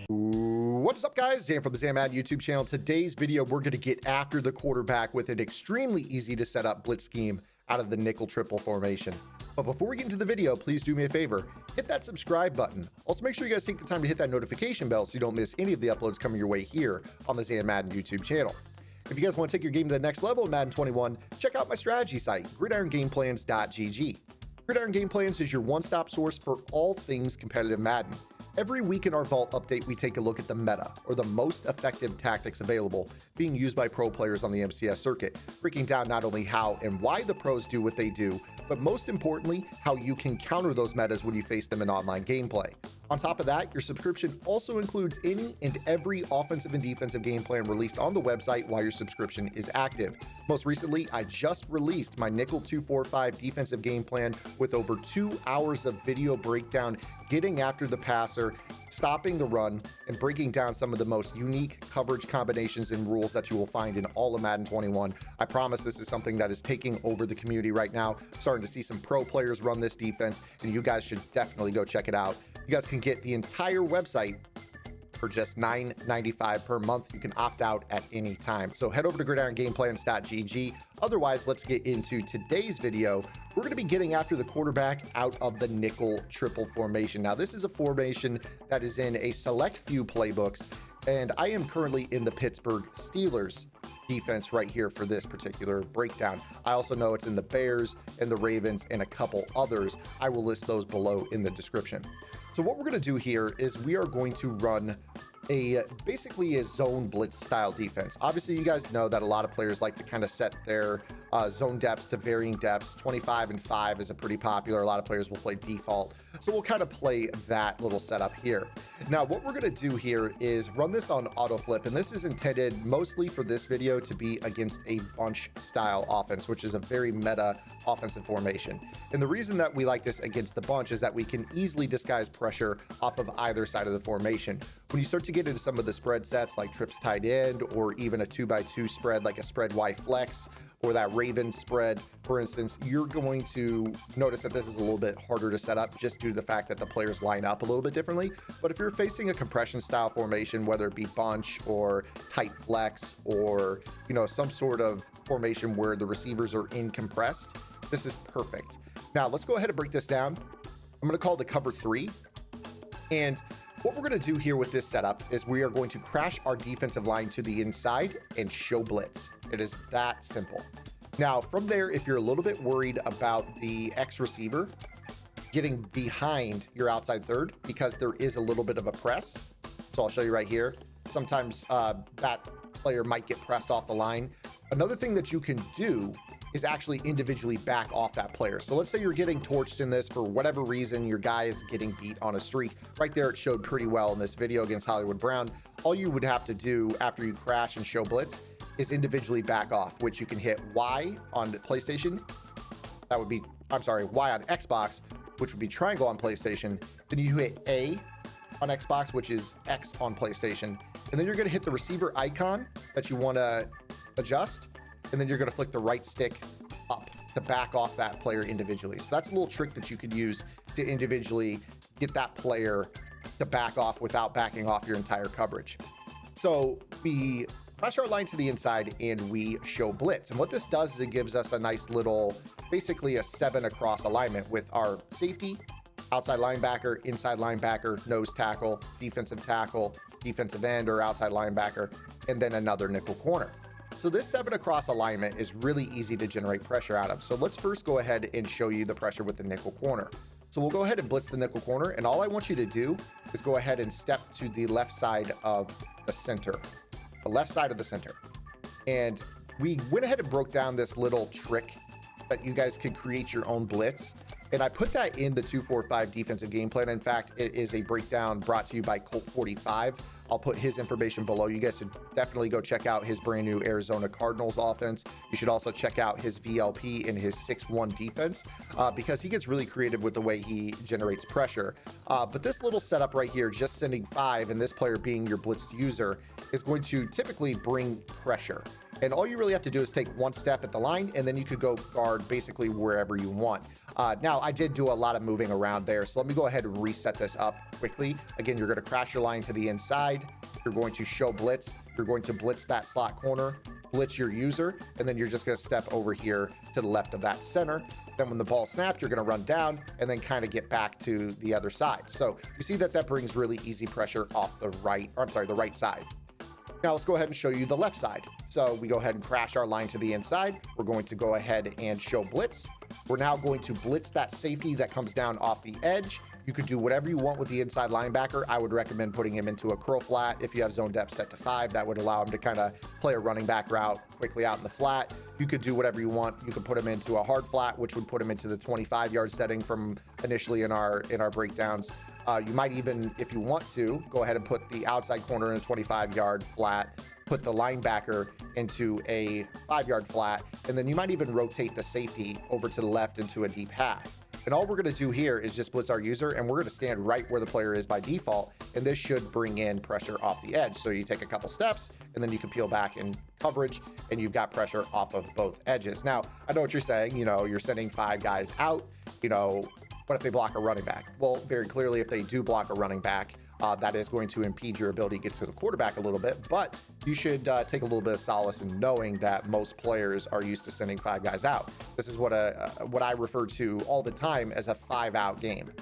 What's up, guys? Zan from the Madden YouTube channel. Today's video, we're going to get after the quarterback with an extremely easy to set up blitz scheme out of the nickel triple formation. But before we get into the video, please do me a favor, hit that subscribe button. Also, make sure you guys take the time to hit that notification bell so you don't miss any of the uploads coming your way here on the Zan Madden YouTube channel. If you guys want to take your game to the next level in Madden 21, check out my strategy site, gridirongameplans.gg. Gridiron Game Plans is your one-stop source for all things competitive Madden. Every week in our Vault update, we take a look at the meta, or the most effective tactics available being used by pro players on the MCS circuit, breaking down not only how and why the pros do what they do, but most importantly, how you can counter those metas when you face them in online gameplay. On top of that, your subscription also includes any and every offensive and defensive game plan released on the website while your subscription is active. Most recently, I just released my Nickel 245 defensive game plan with over 2 hours of video breakdown, getting after the passer, stopping the run, and breaking down some of the most unique coverage combinations and rules that you will find in all of Madden 21. I promise this is something that is taking over the community right now. I'm starting to see some pro players run this defense, and you guys should definitely go check it out. You guys can get the entire website for just $9.95 per month. You can opt out at any time. So head over to gridirongameplans.gg. Otherwise, let's get into today's video. We're going to be getting after the quarterback out of the nickel triple formation. Now, this is a formation that is in a select few playbooks, and I am currently in the Pittsburgh Steelers defense right here for this particular breakdown. I also know it's in the Bears and the Ravens and a couple others. I will list those below in the description. So what we're going to do here is we are going to run basically a zone blitz style defense. Obviously, you guys know that a lot of players like to kind of set their zone depths to varying depths. 25 and 5 is a pretty popular. A lot of players will play default. So we'll kind of play that little setup here. Now, what we're going to do here is run this on auto flip, and this is intended mostly for this video to be against a bunch style offense, which is a very meta offensive formation. And the reason that we like this against the bunch is that we can easily disguise pressure off of either side of the formation. When you start to get into some of the spread sets like trips tight end, or even a 2x2 spread like a spread Y flex, or that Raven spread, for instance, you're going to notice that this is a little bit harder to set up just due to the fact that the players line up a little bit differently. But if you're facing a compression style formation, whether it be bunch or tight flex, or some sort of formation where the receivers are in compressed, this is perfect. Now let's go ahead and break this down. I'm going to call the cover 3, and what we're going to do here with this setup is we are going to crash our defensive line to the inside and show blitz. It is that simple. Now, from there, if you're a little bit worried about the X receiver getting behind your outside third, because there is a little bit of a press, so I'll show you right here. Sometimes that player might get pressed off the line. Another thing that you can do is actually individually back off that player. So let's say you're getting torched in this for whatever reason, your guy is getting beat on a streak. Right there, it showed pretty well in this video against Hollywood Brown. All you would have to do after you crash and show blitz is individually back off, which you can hit Y on PlayStation. That would be, Y on Xbox, which would be triangle on PlayStation. Then you hit A on Xbox, which is X on PlayStation. And then you're gonna hit the receiver icon that you wanna adjust, and then you're going to flick the right stick up to back off that player individually. So that's a little trick that you could use to individually get that player to back off without backing off your entire coverage. So we crash our line to the inside and we show blitz. And what this does is it gives us a nice little, basically a 7 across alignment with our safety, outside linebacker, inside linebacker, nose tackle, defensive end or outside linebacker, and then another nickel corner. So this 7 across alignment is really easy to generate pressure out of. So let's first go ahead and show you the pressure with the nickel corner. So we'll go ahead and blitz the nickel corner, and all I want you to do is go ahead and step to the left side of the center, And we went ahead and broke down this little trick that you guys could create your own blitz. And I put that in the 245 defensive game plan. In fact, it is a breakdown brought to you by KoltFordyV I'll put his information below. You guys should definitely go check out his brand new Arizona Cardinals offense. You should also check out his VLP and his 6-1 defense because he gets really creative with the way he generates pressure. But this little setup right here, just sending 5 and this player being your blitzed user, is going to typically bring pressure. And all you really have to do is take one step at the line, and then you could go guard basically wherever you want. Now, I did do a lot of moving around there, so let me go ahead and reset this up quickly. Again, you're going to crash your line to the inside. You're going to show blitz. You're going to blitz that slot corner, blitz your user, and then you're just going to step over here to the left of that center. Then when the ball snaps, you're going to run down and then kind of get back to the other side. So you see that brings really easy pressure off the right, or I'm sorry, the right side. Now let's go ahead and show you the left side. So we go ahead and crash our line to the inside. We're going to go ahead and show blitz. We're now going to blitz that safety that comes down off the edge. You could do whatever you want with the inside linebacker. I would recommend putting him into a curl flat. If you have zone depth set to 5, that would allow him to kind of play a running back route quickly out in the flat. You could do whatever you want. You could put him into a hard flat, which would put him into the 25-yard setting from initially in our breakdowns. You might even, if you want to, go ahead and put the outside corner in a 25-yard flat, put the linebacker into a 5-yard flat, and then you might even rotate the safety over to the left into a deep half. And all we're going to do here is just blitz our user, and we're going to stand right where the player is by default, and this should bring in pressure off the edge. So you take a couple steps, and then you can peel back in coverage, and you've got pressure off of both edges. Now, I know what you're saying. You know, you're sending 5 guys out. You know, what if they block a running back? Well, very clearly, if they do block a running back, that is going to impede your ability to get to the quarterback a little bit, but you should take a little bit of solace in knowing that most players are used to sending 5 guys out. This is what I refer to all the time as a 5-out game.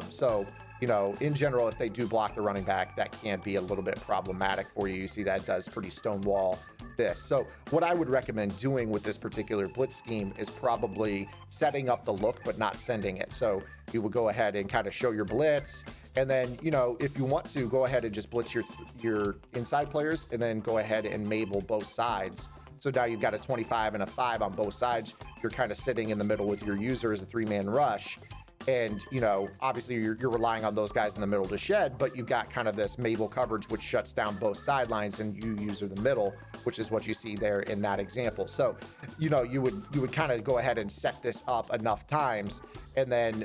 So, you know, in general, if they do block the running back, that can be a little bit problematic for you. You see that does pretty stonewall this. So what I would recommend doing with this particular blitz scheme is probably setting up the look, but not sending it. So you would go ahead and kind of show your blitz. And then, you know, if you want to, go ahead and just blitz your inside players and then go ahead and Mabel both sides. So now you've got a 25 and a 5 on both sides. You're kind of sitting in the middle with your user as a 3-man rush. And, you know, obviously you're relying on those guys in the middle to shed, but you've got kind of this Mabel coverage, which shuts down both sidelines, and you user the middle, which is what you see there in that example. So, you know, you would kind of go ahead and set this up enough times and then,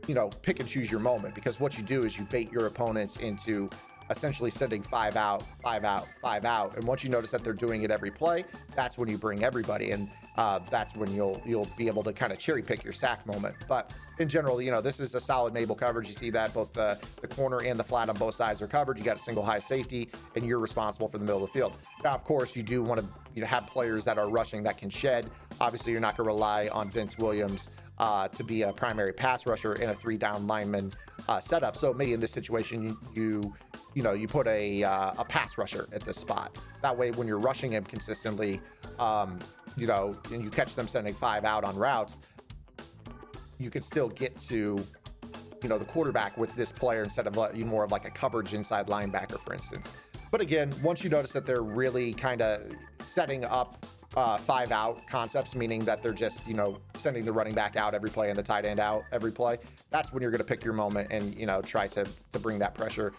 you know, pick and choose your moment, because what you do is you bait your opponents into essentially sending 5 out, 5 out, 5 out. And once you notice that they're doing it every play, that's when you bring everybody. And that's when you'll be able to kind of cherry pick your sack moment. But in general, you know, this is a solid Mabel coverage. You see that both the corner and the flat on both sides are covered. You got a single high safety, and you're responsible for the middle of the field. Now, of course, you do want to have players that are rushing that can shed. Obviously, you're not going to rely on Vince Williams to be a primary pass rusher in a 3-down lineman setup. So maybe in this situation, you put a pass rusher at this spot. That way, when you're rushing him consistently, you know, and you catch them sending 5 out on routes, you can still get to, you know, the quarterback with this player instead of more of like a coverage inside linebacker, for instance. But again, once you notice that they're really kind of setting up 5 out concepts, meaning that they're just, you know, sending the running back out every play and the tight end out every play, that's when you're going to pick your moment and, you know, try to bring that pressure,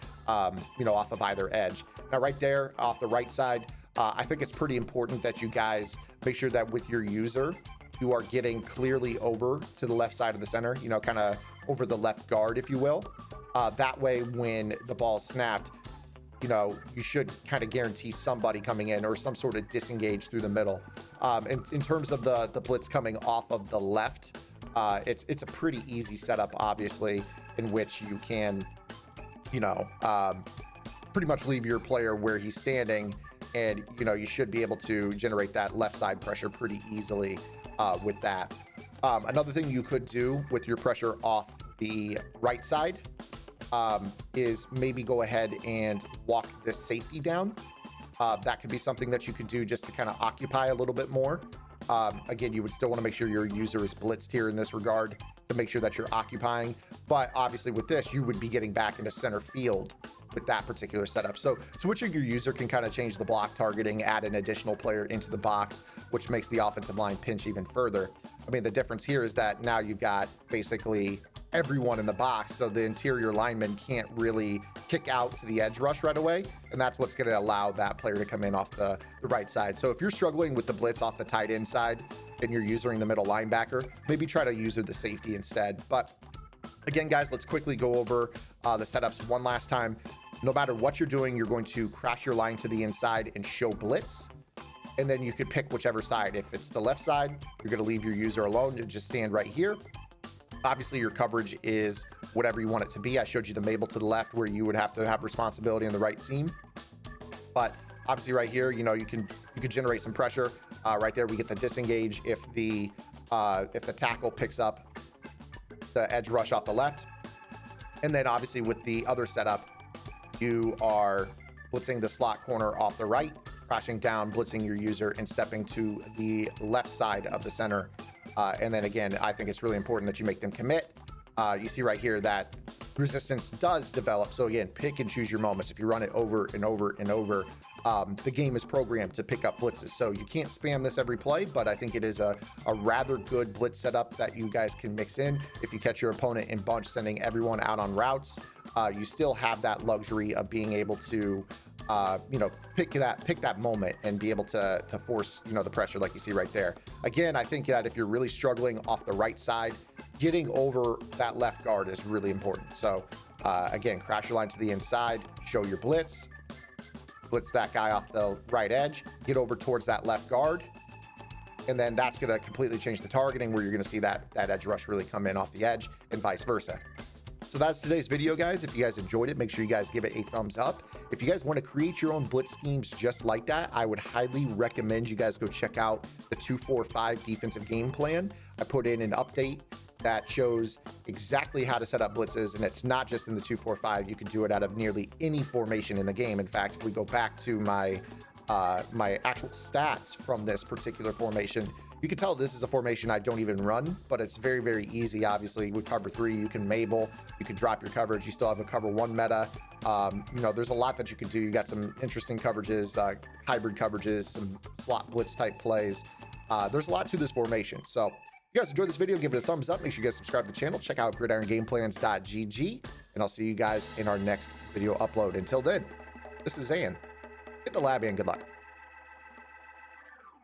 you know, off of either edge. Now, right there off the right side, I think it's pretty important that you guys make sure that with your user, you are getting clearly over to the left side of the center, you know, kind of over the left guard, if you will. That way, when the ball is snapped, you know, you should kind of guarantee somebody coming in or some sort of disengage through the middle. In terms of the blitz coming off of the left, it's a pretty easy setup, obviously, in which you can, you know, pretty much leave your player where he's standing, and, you know, you should be able to generate that left side pressure pretty easily with that. Another thing you could do with your pressure off the right side is maybe go ahead and walk this safety down. That could be something that you could do just to kind of occupy a little bit more. Again, you would still want to make sure your user is blitzed here in this regard to make sure that you're occupying. But obviously with this, you would be getting back into center field with that particular setup. So switching your user can kind of change the block targeting, add an additional player into the box, which makes the offensive line pinch even further. I mean, the difference here is that now you've got basically everyone in the box, so the interior lineman can't really kick out to the edge rush right away, and that's what's going to allow that player to come in off the right side. So if you're struggling with the blitz off the tight end side and you're using the middle linebacker, maybe try to use the safety instead. But again, guys, let's quickly go over the setups one last time. No matter what you're doing, you're going to crash your line to the inside and show blitz, and then you could pick whichever side. If it's the left side, you're going to leave your user alone and just stand right here. Obviously, your coverage is whatever you want it to be. I showed you the Mabel to the left where you would have to have responsibility on the right seam. But obviously right here, you know, you could generate some pressure. Right there, we get the disengage if the tackle picks up the edge rush off the left. And then obviously with the other setup, you are blitzing the slot corner off the right, crashing down, blitzing your user, and stepping to the left side of the center. And then again, I think it's really important that you make them commit. You see right here that resistance does develop. So again, pick and choose your moments. If you run it over and over and over, the game is programmed to pick up blitzes. So you can't spam this every play, but I think it is a rather good blitz setup that you guys can mix in. If you catch your opponent in bunch, sending everyone out on routes, you still have that luxury of being able to you know, pick that moment and be able to force, you know, the pressure like you see right there. Again, I think that if you're really struggling off the right side, getting over that left guard is really important. So again, crash your line to the inside, show your blitz that guy off the right edge, get over towards that left guard, and then that's going to completely change the targeting, where you're going to see that edge rush really come in off the edge, and vice versa. So that's today's video, guys. If you guys enjoyed it, make sure you guys give it a thumbs up. If you guys want to create your own blitz schemes just like that, I would highly recommend you guys go check out the 2-4-5 defensive game plan. I put in an update that shows exactly how to set up blitzes, and it's not just in the 2-4-5. You can do it out of nearly any formation in the game. In fact, if we go back to my actual stats from this particular formation, you can tell this is a formation I don't even run, but it's very, very easy. Obviously, with cover 3, you can Mabel, you can drop your coverage. You still have a cover 1 meta. You know, there's a lot that you can do. You got some interesting coverages, hybrid coverages, some slot blitz type plays. There's a lot to this formation. So if you guys enjoyed this video, give it a thumbs up. Make sure you guys subscribe to the channel. Check out gridirongameplans.gg, and I'll see you guys in our next video upload. Until then, this is Zan. Hit the lab and good luck.